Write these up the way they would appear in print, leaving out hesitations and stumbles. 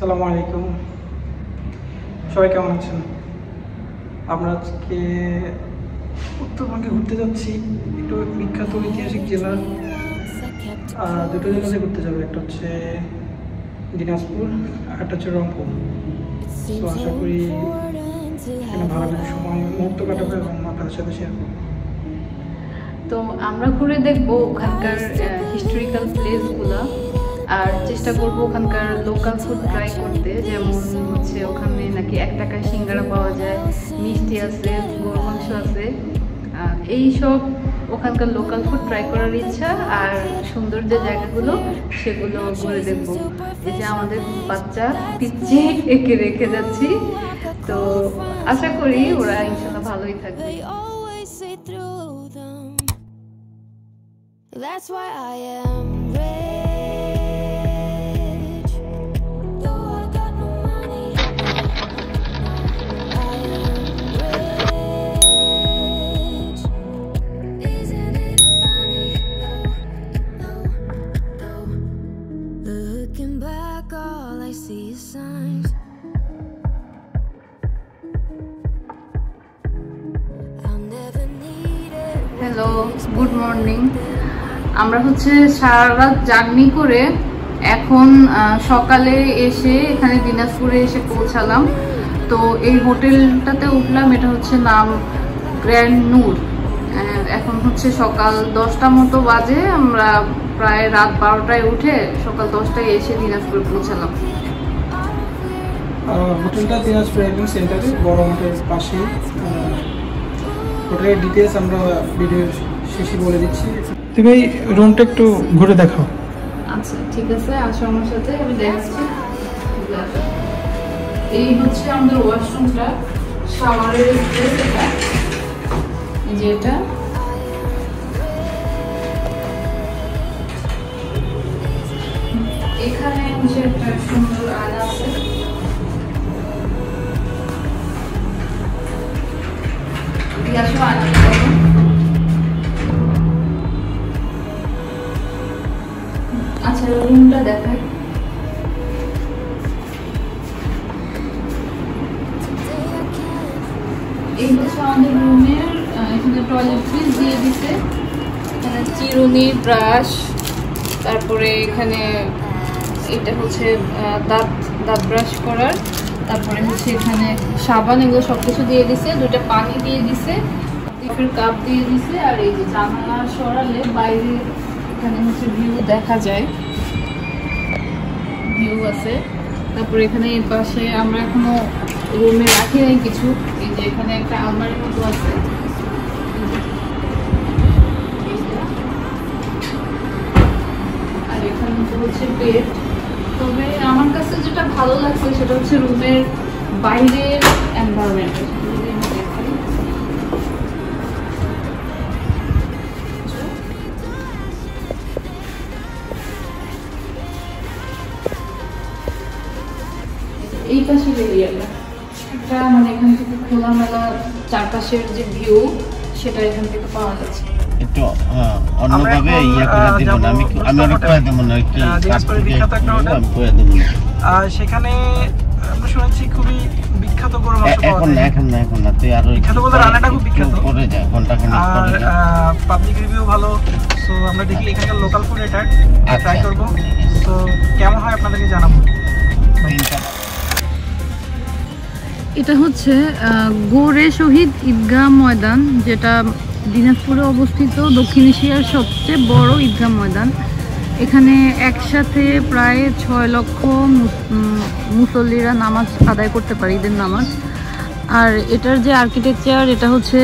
আসসালামু আলাইকুম, সবাই কেমন আছেন? আমরা আজকে উত্তরবঙ্গে ঘুরতে যাচ্ছি। একটু বিখ্যাত ঐতিহাসিক জেলা, দুটো জেলাতে ঘুরতে যাবে। একটা হচ্ছে দিনাজপুর আর একটা হচ্ছে রংপুর। তো আশা করি এখানে ভালো কিছু সময় মুহূর্ত কাটাবো এবং আপনাদের সাথে শেয়ার করবো। তো আমরা ঘুরে দেখবো ওখানকার হিস্টোরিক্যাল প্লেসগুলো, আর চেষ্টা করবো ওখানকার লোকাল ফুড ট্রাই করতে। যেমন হচ্ছে ওখানে নাকি 1 টাকায় সিঙ্গারা পাওয়া যায়, মিষ্টি আছে, গরুর মাংস আছে, এইসব ওখানকার লোকাল ফুড ট্রাই করার ইচ্ছা। আর সুন্দর যে জায়গাগুলো সেগুলো ঘুরে দেখবো। এই যে আমাদের বাচ্চা পিচ্ছি এঁকে রেখে যাচ্ছি, তো আশা করি ওরা ইনশাল্লাহ ভালোই থাকবে। That's why I am rich. Though I got no money, I am rich. Isn't it funny? Looking back, all I see is signs. I'll never need it. Hello, good morning. আমরা হচ্ছে সারা রাত জার্নি করে এখন সকালে এসে এখানে দিনাজপুরে এসে পৌঁছালাম। তো এই হোটেলটাতে উঠলাম, এটা হচ্ছে নাম গ্র্যান্ড নূর। এখন হচ্ছে সকাল 10টা মতো বাজে। আমরা প্রায় রাত 12টায় উঠে সকাল 10টায় এসে দিনাজপুরে পৌঁছালাম। হোটেলটা দিনাজপুর একদম সেন্টারে, বড় মাঠের পাশে। হোটেলের ডিটেলস আমরা ভিডিওর শেষে বলে দিচ্ছি। তুমি এই রুমটা একটু ঘুরে দেখাও। আচ্ছা ঠিক আছে, আসো আমার সাথে, আমি দেখাচ্ছি। এই হচ্ছে আমাদের ওয়াশরুমটা, শাওয়ারের স্পেস এটা, এই যে এটা। এখানে হচ্ছে একটা সুন্দর আয়না আছে। আসো আয়না। আচ্ছা, রুমটা দেখাই। এই হচ্ছে আমাদের রুমের, এখানে টয়লেট্রিজ দিয়ে দিছে, এখানে চিরুনি, ব্রাশ, তারপরে এখানে এটা হচ্ছে দাঁত ব্রাশ করার, তারপরে হচ্ছে এখানে সাবান, এগুলো সবকিছু দিয়ে দিছে। 2টা পানি দিয়ে দিছে, কাপ দিয়ে দিছে। আর এই যে জানালা সরালে বাইরে এখানে হচ্ছে ভিউ দেখা যায়, ভিউ আছে। তারপরে এখানে এই পাশে আমরা এখনো রুমে রাখি নাই কিছু, এই যে এখানে একটা আলমারির মতো আছে। আর এখানে হচ্ছে বেড। তবে আমার কাছে যেটা ভালো লাগছে সেটা হচ্ছে রুমের বাইরের এনভায়রনমেন্ট। এই পাশের এরিয়াটা একটা মানে এখান থেকে খোলামেলা চারপাশের যে ভিউ সেটা এখান থেকে পাওয়া যাচ্ছে। একটু অন্যভাবে ইয়া করে দিব না, আমি আরো কয়ে দেব না কি দিনাজপুরের বিখ্যাত একটা হোটেল, আমি কয়ে দেব না। সেখানে আমরা শুনেছি খুবই বিখ্যাত গরুর মাংস পাওয়া যায়। এখন না তুই আরো বিখ্যাত বলতে রান্নাটা খুব বিখ্যাত করে যায়, ঘন্টা খানেক পরে যায়। পাবলিক রিভিউ ভালো। সো আমরা দেখি এখানকার লোকাল ফুড এটা ট্রাই করব। সো কেমন হয় আপনাদেরকে জানাবো। এটা হচ্ছে গোরে শহীদ ঈদগাহ ময়দান, যেটা দিনাজপুরে অবস্থিত দক্ষিণ এশিয়ার সবচেয়ে বড় ঈদগাহ ময়দান। এখানে একসাথে প্রায় 6 লক্ষ মুসল্লিরা নামাজ আদায় করতে পারে, ঈদের নামাজ। আর এটার যে আর্কিটেকচার, এটা হচ্ছে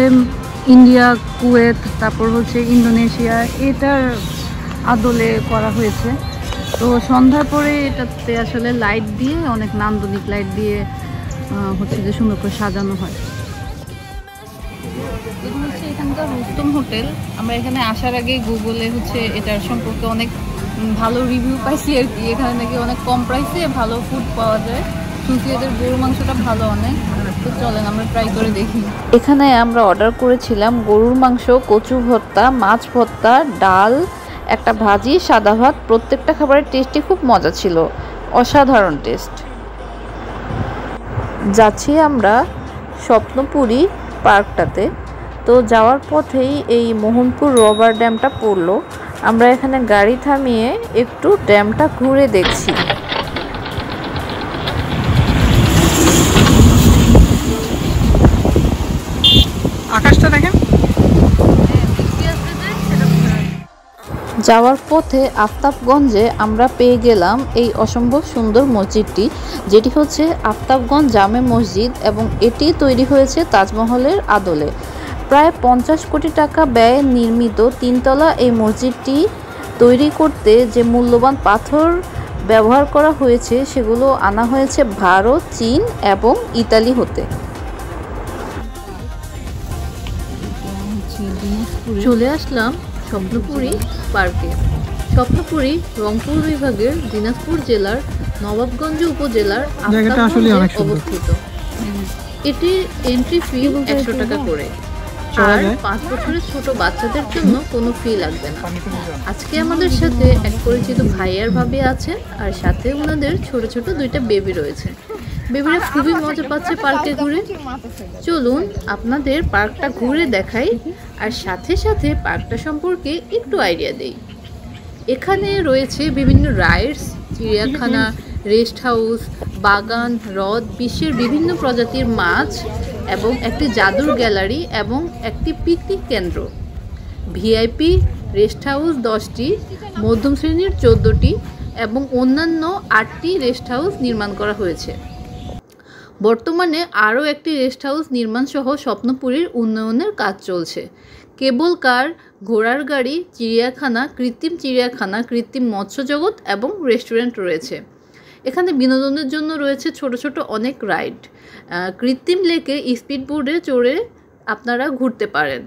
ইন্ডিয়া, কুয়েত, তারপর হচ্ছে ইন্দোনেশিয়া, এটার আদলে করা হয়েছে। তো সন্ধ্যার পরে এটাতে আসলে লাইট দিয়ে, অনেক নান্দনিক লাইট দিয়ে হচ্ছে যে সুন্দর করে সাজানো হয়। এটা হচ্ছে এখানকার রুস্তম হোটেল। আমরা এখানে আসার আগে গুগলে হচ্ছে এটার সম্পর্কে অনেক ভালো রিভিউ পাইছি আর কি। এখানে নাকি অনেক কম প্রাইসে ভালো ফুড পাওয়া যায়, শুনছি এদের গরুর মাংসটা ভালো অনেক। তো চলেন আমরা ট্রাই করে দেখি। এখানে আমরা অর্ডার করেছিলাম গরুর মাংস, কচু ভর্তা, মাছ ভর্তা, ডাল, একটা ভাজি, সাদা ভাত। প্রত্যেকটা খাবারের টেস্টই খুব মজা ছিল, অসাধারণ টেস্ট। যাচ্ছি আমরা স্বপ্নপুরী পার্কটাতে। তো যাওয়ার পথেই এই মোহনপুর রবার ড্যামটা পড়লো। আমরা এখানে গাড়ি থামিয়ে একটু ড্যামটা ঘুরে দেখছি। আকাশটা দেখেন। যাওয়ার পথে আফতাবগঞ্জে আমরা পেয়ে গেলাম এই অসম্ভব সুন্দর মসজিদটি, যেটি হচ্ছে আফতাবগঞ্জ জামে মসজিদ এবং এটি তৈরি হয়েছে তাজমহলের আদলে। প্রায় 50 কোটি টাকা ব্যয়ে নির্মিত 3তলা এই মসজিদটি তৈরি করতে যে মূল্যবান পাথর ব্যবহার করা হয়েছে সেগুলো আনা হয়েছে ভারত, চীন এবং ইতালি হতে। চলে আসলাম স্বপ্নপুরী পার্কে। স্বপ্নপুরী রংপুর বিভাগের দিনাজপুর জেলার নবাবগঞ্জ উপজেলার আফতাবগঞ্জে অবস্থিত। এটির এন্ট্রি ফি 100 টাকা করে, আর 5 বছরের ছোট বাচ্চাদের জন্য কোনো ফি লাগবে না। আজকে আমাদের সাথে এক পরিচিত ভাইয়ার ভাবি আছেন, আর সাথে ওনাদের ছোট ছোট 2টা বেবি রয়েছে। বেবিরা খুবই মজা পাচ্ছে পার্কে ঘুরে। চলুন আপনাদের পার্কটা ঘুরে দেখাই, আর সাথে সাথে পার্কটা সম্পর্কে একটু আইডিয়া দেই। এখানে রয়েছে বিভিন্ন রাইডস, চিড়িয়াখানা, রেস্ট হাউস, বাগান, হ্রদ, বিশ্বের বিভিন্ন প্রজাতির মাছ এবং একটি জাদুর গ্যালারি এবং একটি পিকনিক কেন্দ্র। ভিআইপি রেস্ট হাউস 10টি, মধ্যম শ্রেণীর 14টি এবং অন্যান্য 8টি রেস্ট হাউস নির্মাণ করা হয়েছে। বর্তমানে আরও একটি রেস্ট হাউস নির্মাণ সহ স্বপ্নপুরীর উন্নয়নের কাজ চলছে। কেবল কার, ঘোড়ার গাড়ি, চিড়িয়াখানা, কৃত্রিম মৎস্য জগৎ এবং রেস্টুরেন্ট রয়েছে। এখানে বিনোদনের জন্য রয়েছে ছোট ছোট অনেক রাইড। কৃত্রিম লেকে স্পিড বোর্ডে চড়ে আপনারা ঘুরতে পারেন।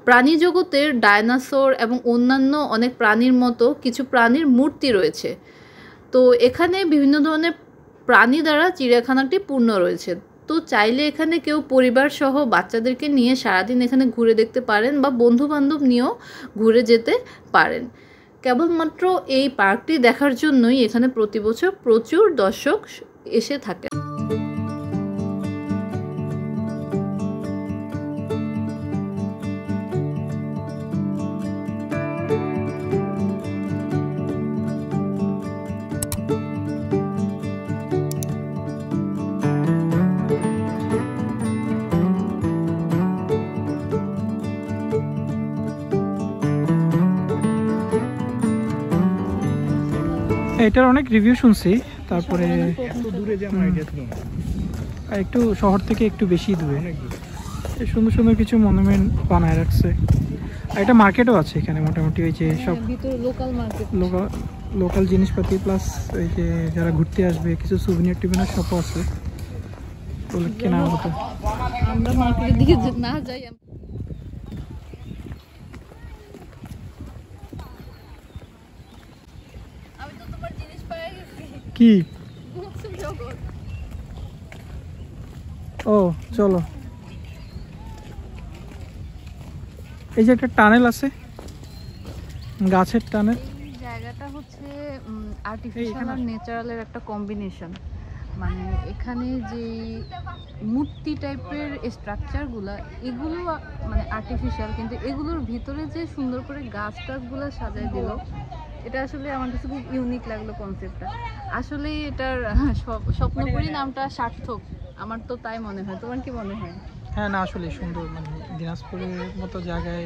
প্রাণী জগতের ডায়নোসর এবং অন্যান্য অনেক প্রাণীর মতো কিছু প্রাণীর মূর্তি রয়েছে। তো এখানে বিভিন্ন ধরনের প্রাণী দ্বারা চিড়িয়াখানাটি পূর্ণ রয়েছে। তো চাইলে এখানে কেউ পরিবার সহ বাচ্চাদেরকে নিয়ে সারাদিন এখানে ঘুরে দেখতে পারেন, বা বন্ধু বান্ধব নিয়েও ঘুরে যেতে পারেন। কেবলমাত্র এই পার্কটি দেখার জন্যই এখানে প্রতি বছর প্রচুর দর্শক এসে থাকে। এটার অনেক রিভিউ শুনছি, তারপরে একটু শহর থেকে একটু বেশি দূরে সুন্দর সুন্দর কিছু মনুমেন্ট বানায় রাখছে। আর একটা মার্কেটও আছে এখানে, মোটামুটি ওই যে সব লোকাল জিনিসপাতি, প্লাস ওই যে যারা ঘুরতে আসবে কিছু সুভিনিয়ার টিভিনিয়ার শপও আছে, ওগুলো কেনা হতো। আমরা মার্কেটের দিকে না যাই, কি ও চলো, এই যে একটা টানেল আছে, গাছের টানেল। জায়গাটা হচ্ছে আর্টিফিশিয়াল আর ন্যাচারালের একটা কম্বিনেশন। মানে এখানে যে মূর্তি টাইপের স্ট্রাকচারগুলো, এগুলো মানে আর্টিফিশিয়াল, কিন্তু এগুলোর ভিতরে যে সুন্দর করে গাছ টাছগুলো সাজায় দিল, এটা আসলে আমার কাছে খুব ইউনিক লাগলো কনসেপ্টটা। আসলে এটার স্বপ্নপুরী নামটা সার্থক, আমার তো তাই মনে হয়। তোমার কি মনে হয়? হ্যাঁ, না আসলে সুন্দর, মানে দিনাজপুরের মতো জায়গায়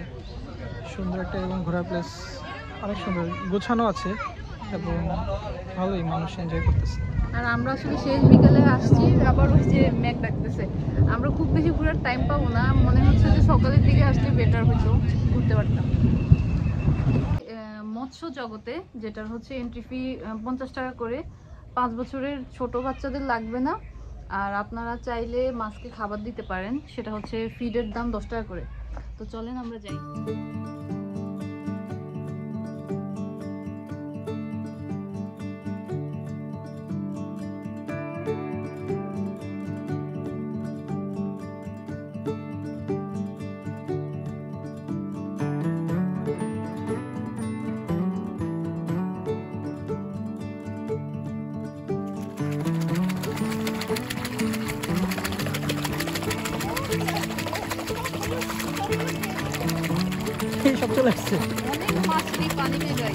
সুন্দর একটা এবং ঘোরার প্লেস, অনেক সুন্দর গোছানো আছে এবং ভালোই মানুষ এনজয় করতেছে। আর আমরা আসলে শেষ বিকালে আসছি, আবার ওই যে মেঘ ডাকতেছে, আমরা খুব বেশি ঘোরার টাইম পাবো না। মনে হচ্ছে যে সকালের দিকে আসলে বেটার হতো, ঘুরতে পারতাম। মৎস্য জগতে যেটার হচ্ছে এন্ট্রি ফি 50 টাকা করে, 5 বছরের ছোট বাচ্চাদের লাগবে না। আর আপনারা চাইলে মাছকে খাবার দিতে পারেন, সেটা হচ্ছে ফিডের দাম 10 টাকা করে। তো চলেন আমরা যাই। সব চলে আসছে। অনেক মাছলি পানি মে যাই।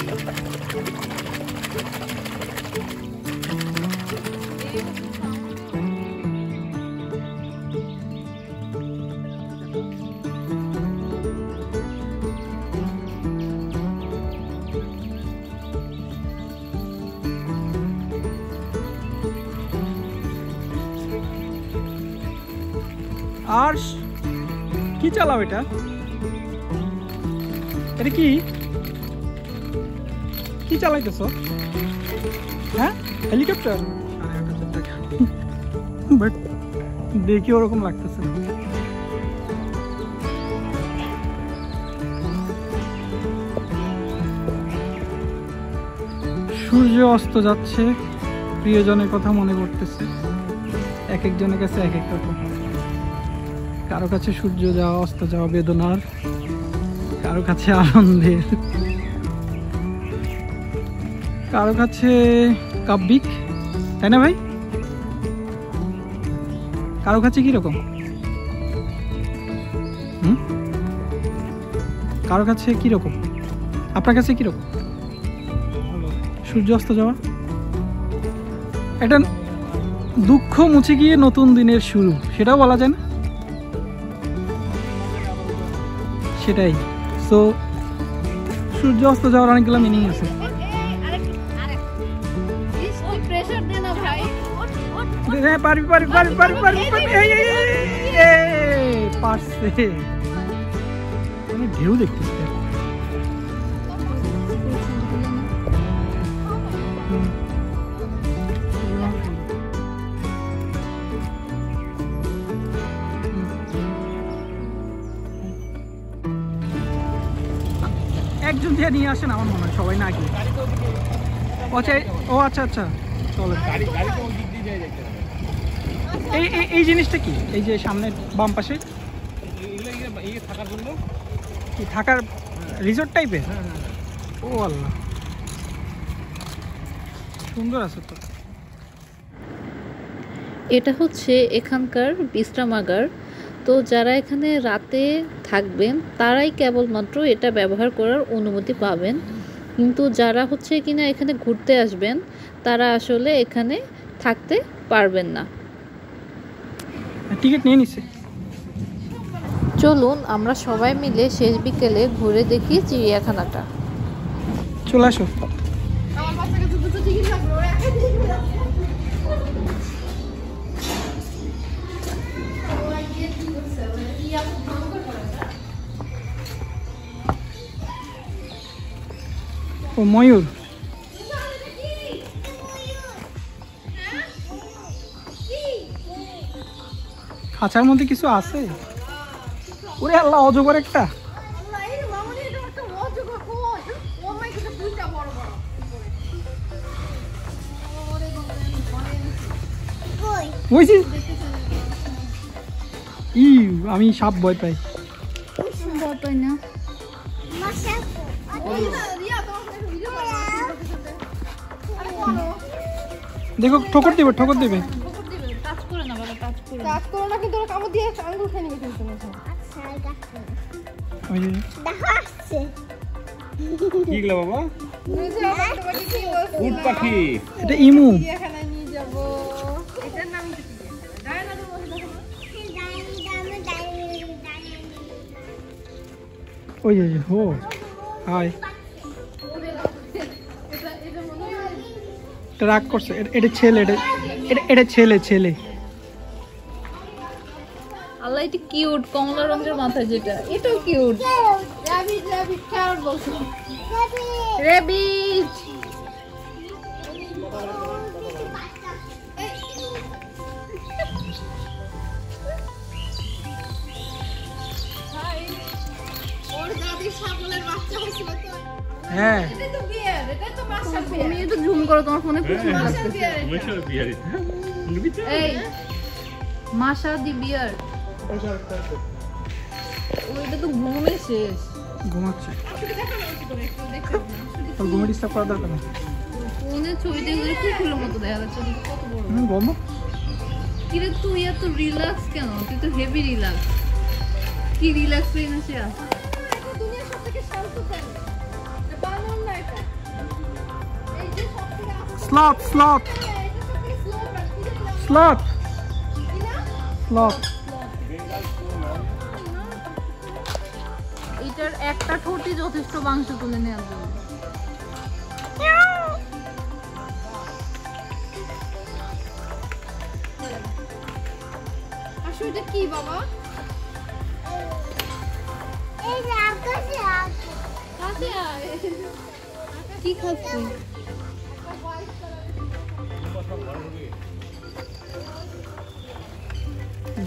আর কি চালাও এটা? এটা কি কি চালাইতেছো? হ্যাঁ, হেলিকপ্টার। বাট দেখি ওরকম লাগতেছে। সূর্য অস্ত যাচ্ছে, প্রিয়জনের কথা মনে পড়তেছে। এক একজনের কাছে এক এক রকম। কারো কাছে সূর্য যাওয়া অস্ত যাওয়া বেদনার, কারো কাছে আনন্দের, কারো কাছে কাব্যিক, তাই না ভাই? কারো কাছে কিরকম? কারো কাছে কিরকম? আপনার কাছে কিরকম? সূর্য অস্ত যাওয়া একটা দুঃখ মুছে গিয়ে নতুন দিনের শুরু, সেটাও বলা যায় না? সেটাই। সো সূর্য অস্ত যাওয়ার অনেকগুলো মিনিং আছে। হ্যাঁ, পারবি পারবি পারবি পারবি পারবি পারছে। ঢেউ দেখতেছি। একজন দিয়ে নিয়ে আসেন আমার মনে হয়, সবাই না গিয়ে। ও আচ্ছা আচ্ছা, চলো। এই জিনিসটা কি? এই যে সামনের বাম পাশে থাকার জন্য কি, থাকার রিসোর্ট টাইপের? ও আল্লাহ, সুন্দর আছে তো। এটা হচ্ছে এখানকার বিশ্রামাগার। তো যারা এখানে রাতে থাকবেন তারাই কেবলমাত্র এটা ব্যবহার করার অনুমতি পাবেন, কিন্তু যারা হচ্ছে কিনা এখানে ঘুরতে আসবেন তারা আসলে এখানে থাকতে পারবেন না। টিকিট নিয়ে নিছে। চলুন আমরা সবাই মিলে শেষ বিকেলে ঘুরে দেখি চিড়িয়াখানাটা। চলে আসো। ও ময়ূর। খাঁচার মধ্যে কিছু আছে। ওরে আল্লাহ, অজগর একটা। বুঝছি, আমি সাপ ভয় পাই। না দেখো, ঠোকর দেবে, ঠোকর দেবে। টাচ করে না বাবা, টাচ করে কাজ করো না, কিন্তু ওরা কামড় দিয়ে আঙ্গুল খেয়ে নিবে কিন্তু না। ওই যে দেখো আসছে। কিগুলো বাবা? বুঝে আমার তোমাকে কি বলছি? উট পাখি। এটা ইমু। এখানে নিয়ে যাব। এটার নাম কি? ডায়নাসর বলে দেখো। ওই যে ও হাই, এটা রাগ করছে। এটা ছেলে, এটা ছেলে ছেলে। আল্লাহ, এটা কিউট, কমলা রঙের মাথায় যেটা, এটাও কিউট। র‍্যাবিট র‍্যাবিট ক্যারট বলছো। র‍্যাবিট। ওর দাদি ছাগলের বাচ্চা হয়েছিল তো। হ্যাঁ, এটা তো বিয়ার, এটা তো মাশাল বিয়ার। তুমি একটু জুম করো, তোমার ফোনে প্রচুর লাগতেছে। এই মাশা দি বিয়ার, ওইটা তো ঘুমে শেষ। ঘুমাচ্ছে। তোর ঘুমে ডিস্টার্ব করা দরকার না। ফোনের ছবিতে এগুলো কুকুরের মতো দেখা যাচ্ছে, কত বড়। বন্ধ। কিরে তুই এত রিল্যাক্স কেন? তুই তো হেভি রিল্যাক্স। কি রিল্যাক্স হয়ে আছে? দুনিয়ার সবথেকে স্লথ স্লথ স্লথ স্লথ। এটার একটা ঠোঁটই যথেষ্ট মাংস তুলে নেওয়ার জন্য। আসলে এটা কি বাবা? কাছে আয়। কি খাচ্ছি?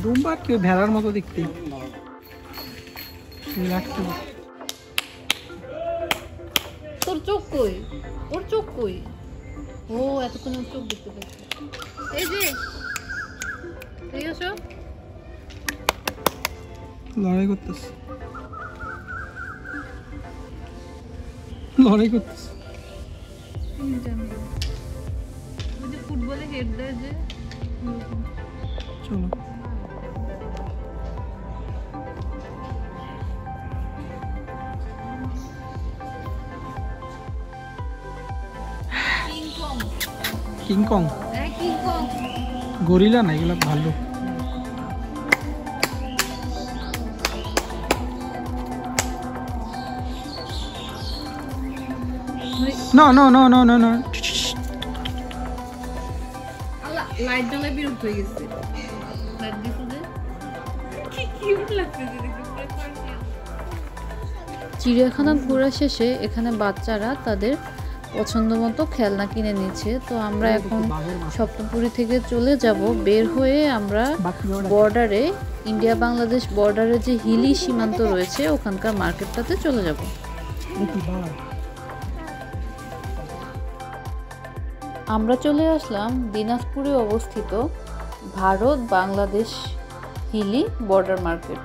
দুম্বা কি ভেড়ার মতো দেখতে লাগতো। তোর চোখ কই? ওর চোখ কই? ও এতক্ষণ ওর চোখ দেখতে পাচ্ছি। এই যে ঠিক আছে, লড়াই করতেছে, লড়াই করতেছে। ওই যে ফুটবলে হেড দেয় যে। চলো কিংকং, গরিলা না, এগুলো ভালো। No, no, no, no, no, no. Light জ্বালায় বিরক্ত হয়ে গেছে। লাইট দিছে যে কি কিউট লাগতেছে দেখতে। চিড়িয়াখানা ঘোরা শেষে এখানে বাচ্চারা তাদের পছন্দ মতো খেলনা কিনে নিচ্ছে। তো আমরা এখন স্বপ্নপুরী থেকে চলে যাব। বের হয়ে আমরা বর্ডারে, ইন্ডিয়া বাংলাদেশ বর্ডারে যে হিলি সীমান্ত রয়েছে ওখানকার মার্কেটটাতে চলে যাব। আমরা চলে আসলাম দিনাজপুরে অবস্থিত ভারত বাংলাদেশ হিলি বর্ডার মার্কেট।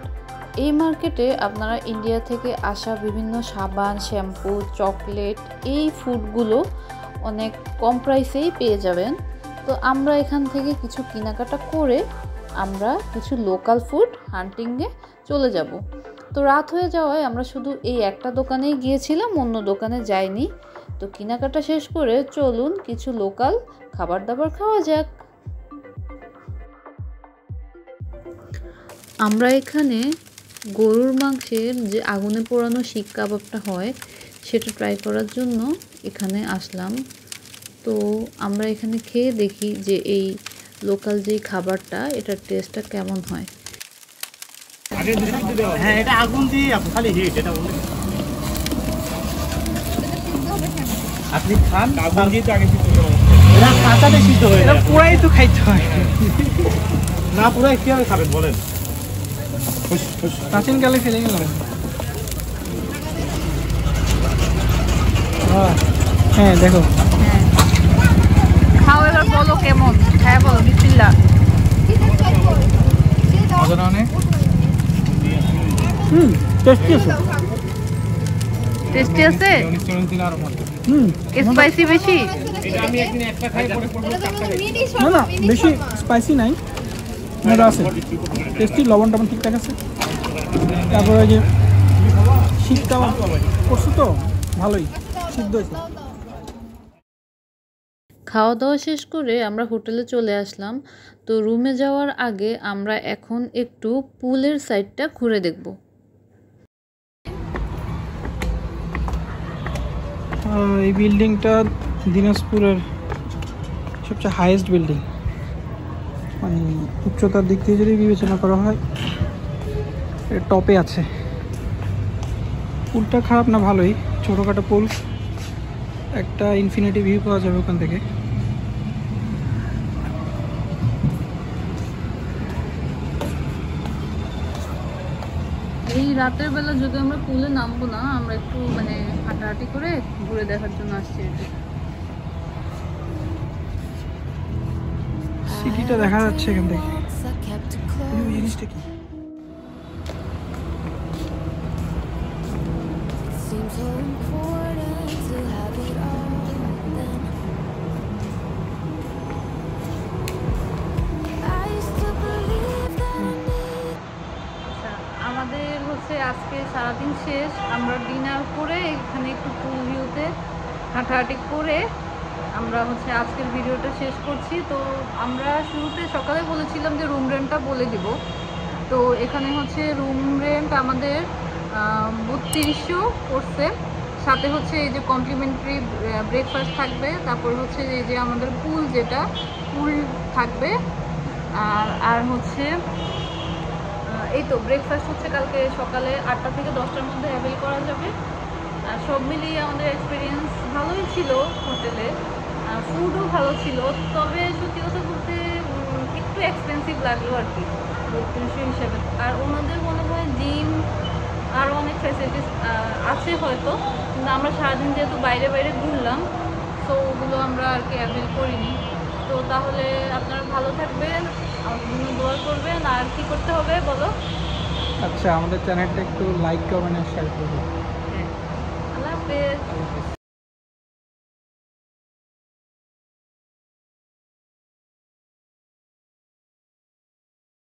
এই মার্কেটে আপনারা ইন্ডিয়া থেকে আসা বিভিন্ন সাবান, শ্যাম্পু, চকলেট এই ফুডগুলো অনেক কম প্রাইসেই পেয়ে যাবেন। তো আমরা এখান থেকে কিছু কেনাকাটা করে আমরা কিছু লোকাল ফুড হান্টিংয়ে চলে যাব। তো রাত হয়ে যাওয়ায় আমরা শুধু এই একটা দোকানেই গিয়েছিলাম, অন্য দোকানে যাইনি। তো কেনাকাটা শেষ করে চলুন কিছু লোকাল খাবার দাবার খাওয়া যাক। আমরা এখানে গরুর মাংসের যে আগুনে পোড়ানো শিক কাবাবটা হয় সেটা ট্রাই করার জন্য এখানে আসলাম। তো আমরা এখানে খেয়ে দেখি যে এই লোকাল যেই খাবারটা এটার টেস্টটা কেমন হয়। হ্যাঁ, এটা আগুন দিয়ে খালি হিট, এটা আপনি খান আগুন দিয়ে তো আগে সিদ্ধ করতে হবে। এটা কাঁচাতে সিদ্ধ হয়ে যায়, পুরাই তো খাইতে হয়। না পুরাই কিভাবে খাবেন বলেন? প্রাচীন কালে ফেলে গেলাম। হ্যাঁ দেখো, খাও এবার বলো কেমন। হ্যাঁ বলো, বিসমিল্লাহ। টেস্টি আছে, টেস্টি আছে? স্পাইসি বেশি? না না বেশি স্পাইসি নাই, মজা আছে, টেস্টি, লবণ টবণ ঠিকঠাক আছে। তারপরে যে শীতটা করছো তো ভালোই সিদ্ধ হয়েছে। খাওয়া দাওয়া শেষ করে আমরা হোটেলে চলে আসলাম। তো রুমে যাওয়ার আগে আমরা এখন একটু পুলের সাইডটা ঘুরে দেখব। এই বিল্ডিংটা দিনাজপুরের সবচেয়ে হাইয়েস্ট বিল্ডিং, মানে উচ্চতার দিক থেকে যদি বিবেচনা করা হয় এর টপে আছে। পুলটা খারাপ না, ভালোই, ছোটোখাটো পুল, একটা ইনফিনিটি ভিউ পাওয়া যাবে ওখান থেকে। এই রাতের বেলা যদি আমরা পুলে নামবো না, আমরা একটু মানে হাঁটাহাঁটি করে ঘুরে দেখার জন্য আসছি। সিটিটা দেখা যাচ্ছে এখান থেকে। এই জিনিসটা কি? Seems so important to have it all then. I used to believe that I need আমাদের হচ্ছে আজকে সারাদিন শেষ। আমরা ডিনার করে এখানে একটু পুল ভিউতে হাঁটাহাঁটি করে আমরা হচ্ছে আজকের ভিডিওটা শেষ করছি। তো আমরা শুরুতে সকালে বলেছিলাম যে রুম রেন্টটা বলে দিব। তো এখানে হচ্ছে রুম রেন্ট আমাদের 3200 পড়ছে, সাথে হচ্ছে এই যে কমপ্লিমেন্টারি ব্রেকফাস্ট থাকবে, তারপর হচ্ছে এই যে আমাদের পুল যেটা পুল থাকবে, আর হচ্ছে এই তো ব্রেকফাস্ট হচ্ছে কালকে সকালে 8টা থেকে 10টার মধ্যে অ্যাভেল করা যাবে। আর সব মিলিয়ে আমাদের এক্সপিরিয়েন্স ভালোই ছিল হোটেলে, ফুডও ভালো ছিল, তবে সত্যি কথা বলতে একটু এক্সপেন্সিভ লাগলো আর কি 3200 হিসাবে। আর ওনাদের মনে হয় জিম আরও অনেক ফ্যাসিলিটিস আছে হয়তো, কিন্তু আমরা সারাদিন যেহেতু বাইরে বাইরে ঘুরলাম, তো ওগুলো আমরা আর কি অ্যাভেল করিনি। তো তাহলে আপনারা ভালো থাকবেন, আমাদের জন্য দোয়া করবেন। আর কি করতে হবে বলো? আচ্ছা, আমাদের চ্যানেলটা একটু লাইক কমেন্ট আর শেয়ার করবেন।